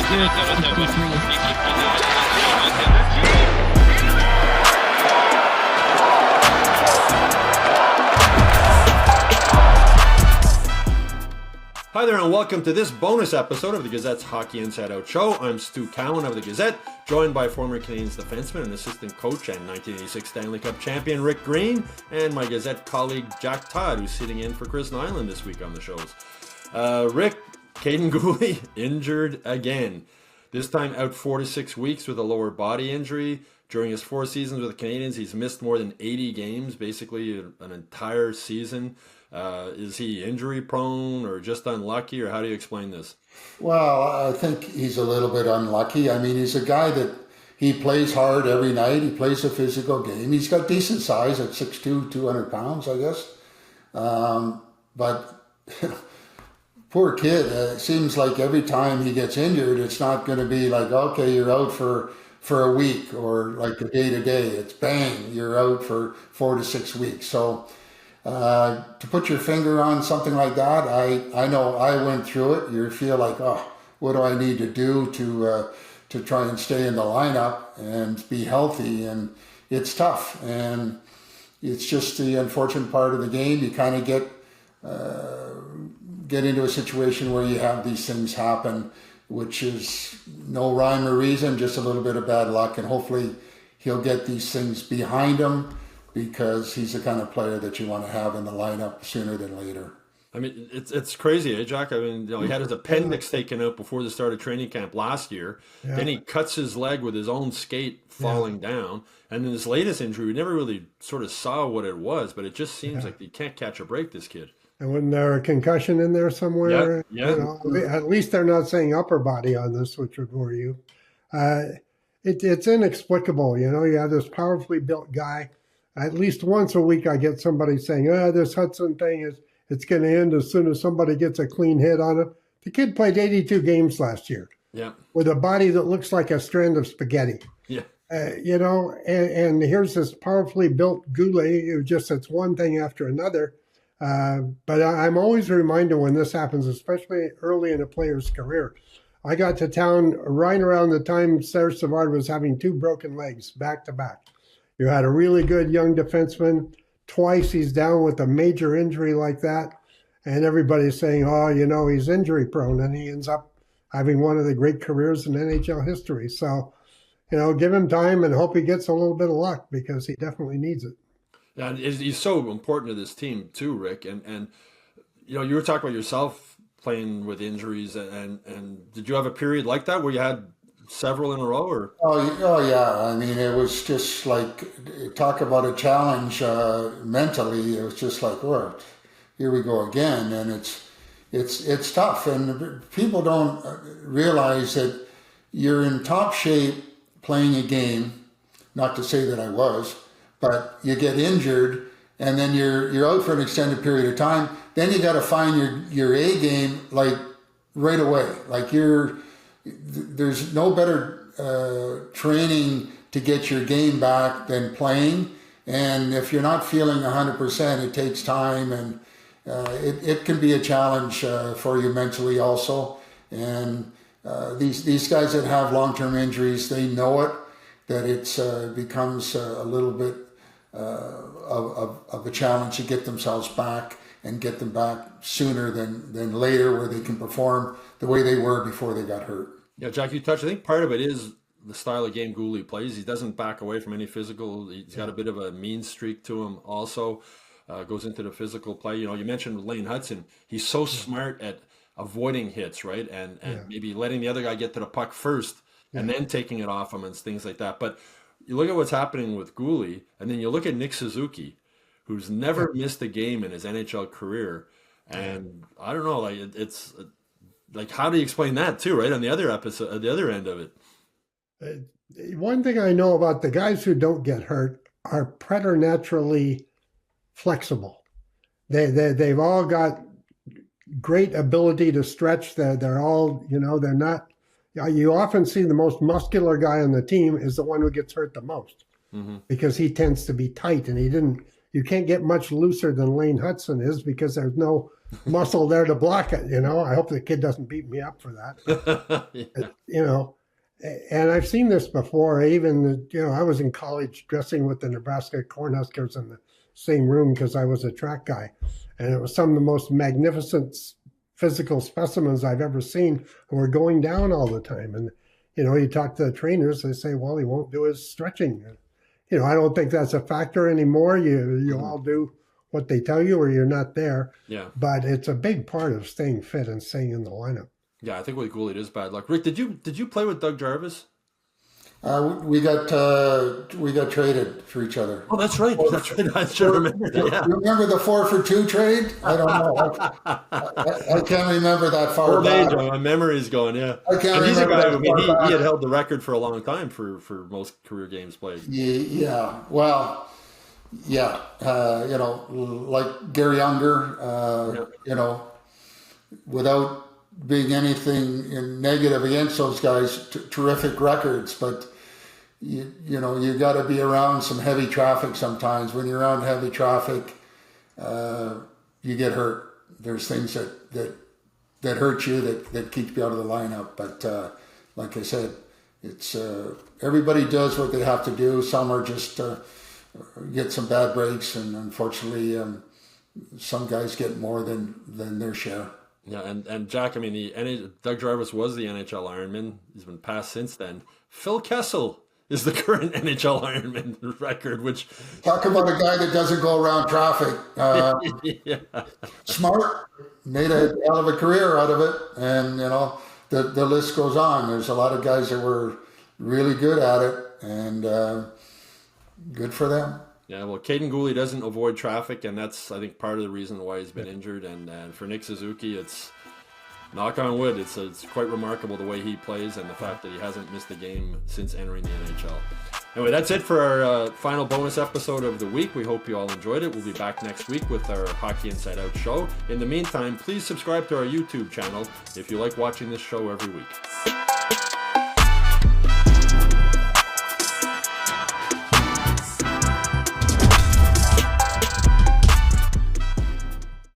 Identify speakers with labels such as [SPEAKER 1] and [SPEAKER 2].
[SPEAKER 1] Hi there and welcome to this bonus episode of the Gazette's Hockey Inside Out Show. I'm Stu Cowan of the Gazette, joined by former Canadiens defenseman and assistant coach and 1986 Stanley Cup champion Rick Green, and my Gazette colleague Jack Todd, who's sitting in for Chris Nyland this week on the shows. Rick, Kaiden Guhle injured again. This time out 4 to 6 weeks with a lower body injury. During his 4 seasons with the Canadiens, he's missed more than 80 games, basically an entire season. Is he injury prone or just unlucky, or how do you explain this?
[SPEAKER 2] Well, I think he's a little bit unlucky. I mean, he's a guy that he plays hard every night. He plays a physical game. He's got decent size at 6'2", 200 pounds, I guess. But poor kid, it seems like every time he gets injured, it's not going to be like, okay, you're out for a week or like a day-to-day. It's bang, you're out for 4 to 6 weeks. So to put your finger on something like that, I know I went through it. You feel like, oh, what do I need to do to try and stay in the lineup and be healthy? And it's tough. And it's just the unfortunate part of the game. You kind of get into a situation where you have these things happen, which is no rhyme or reason, just a little bit of bad luck. And hopefully he'll get these things behind him, because he's the kind of player that you want to have in the lineup sooner than later.
[SPEAKER 1] I mean, it's crazy, eh, Jack? I mean, he had his appendix taken out before the start of training camp last year. Yeah. Then he cuts his leg with his own skate falling down. And then his latest injury, we never really sort of saw what it was, but it just seems like he can't catch a break, this kid.
[SPEAKER 3] And wasn't there a concussion in there somewhere?
[SPEAKER 1] Yeah.
[SPEAKER 3] You know, at least they're not saying upper body on this, which would worry you. It's inexplicable. You know, you have this powerfully built guy. At least once a week I get somebody saying, this Hudson thing it's going to end as soon as somebody gets a clean hit on him. The kid played 82 games last year with a body that looks like a strand of spaghetti.
[SPEAKER 1] Yeah.
[SPEAKER 3] You know, and here's this powerfully built Guhle who just sets one thing after another. But I'm always reminded when this happens, especially early in a player's career. I got to town right around the time Serge Savard was having 2 broken legs back to back. You had a really good young defenseman. Twice he's down with a major injury like that. And everybody's saying, he's injury prone. And he ends up having one of the great careers in NHL history. So, give him time and hope he gets a little bit of luck, because he definitely needs it.
[SPEAKER 1] Yeah, he's so important to this team too, Rick. And you were talking about yourself playing with injuries. And did you have a period like that where you had several in a row, or?
[SPEAKER 2] Oh yeah. I mean, it was just like, talk about a challenge mentally. It was just like, here we go again, and it's tough. And people don't realize that you're in top shape playing a game. Not to say that I was, but you get injured, and then you're out for an extended period of time. Then you got to find your A game like right away. Like there's no better training to get your game back than playing. And if you're not feeling 100%, it takes time, and it can be a challenge for you mentally also. And these guys that have long-term injuries, they know it, that it becomes a little bit of a challenge to get themselves back and get them back sooner than later, where they can perform the way they were before they got hurt.
[SPEAKER 1] Yeah, Jack, you touched. I think part of it is the style of game Guhle plays. He doesn't back away from any physical. He's got a bit of a mean streak to him also. Goes into the physical play. You mentioned Lane Hudson. He's so smart at avoiding hits, right? And maybe letting the other guy get to the puck first and then taking it off him and things like that. But you look at what's happening with Guhle, and then you look at Nick Suzuki, who's never missed a game in his NHL career. And I don't know, like it's like, how do you explain that too, right? On the other episode, the other end of it.
[SPEAKER 3] One thing I know about the guys who don't get hurt are preternaturally flexible. They've all got great ability to stretch. They're all, they're not. You often see the most muscular guy on the team is the one who gets hurt the most, because he tends to be tight, and he didn't you can't get much looser than Lane Hudson is because there's no muscle there to block it. I hope the kid doesn't beat me up for that.
[SPEAKER 1] Yeah.
[SPEAKER 3] And I've seen this before. Even, I was in college dressing with the Nebraska Cornhuskers in the same room because I was a track guy. And it was some of the most magnificent physical specimens I've ever seen who were going down all the time. And, you talk to the trainers, they say, well, he won't do his stretching. I don't think that's a factor anymore. You all do what they tell you or you're not there.
[SPEAKER 1] Yeah.
[SPEAKER 3] But it's a big part of staying fit and staying in the lineup.
[SPEAKER 1] Yeah, I think with Guhle it is bad luck. Rick, did you play with Doug Jarvis?
[SPEAKER 2] We got traded for each other.
[SPEAKER 1] Oh, that's right. That's right. I should remember that. Yeah.
[SPEAKER 2] You remember the 4-for-2 trade? I don't know. I can't remember that far
[SPEAKER 1] Old
[SPEAKER 2] back.
[SPEAKER 1] age, my memory's going. Yeah.
[SPEAKER 2] I can't
[SPEAKER 1] And he's a
[SPEAKER 2] remember
[SPEAKER 1] guy.
[SPEAKER 2] that
[SPEAKER 1] I mean,
[SPEAKER 2] far
[SPEAKER 1] he had
[SPEAKER 2] back.
[SPEAKER 1] held the record for a long time for most career games played.
[SPEAKER 2] Yeah. Well, yeah. Like Gary Unger. Without being anything negative against those guys, terrific records, but you got to be around some heavy traffic sometimes. When you're around heavy traffic, you get hurt. There's things that hurt you that keep you out of the lineup. But like I said, it's everybody does what they have to do. Some are just get some bad breaks, and unfortunately, some guys get more than their share.
[SPEAKER 1] Yeah, and Jack, I mean, Doug Jarvis was the NHL Ironman. He's been passed since then. Phil Kessel is the current NHL Ironman record, which...
[SPEAKER 2] Talk about a guy that doesn't go around traffic.
[SPEAKER 1] Yeah.
[SPEAKER 2] Smart, made a hell of a career out of it, and, the list goes on. There's a lot of guys that were really good at it, and good for them.
[SPEAKER 1] Yeah, well, Kaiden Guhle doesn't avoid traffic, and that's, I think, part of the reason why he's been injured. And for Nick Suzuki, it's, knock on wood, it's quite remarkable the way he plays and the fact that he hasn't missed a game since entering the NHL. Anyway, that's it for our final bonus episode of the week. We hope you all enjoyed it. We'll be back next week with our Hockey Inside Out show. In the meantime, please subscribe to our YouTube channel if you like watching this show every week.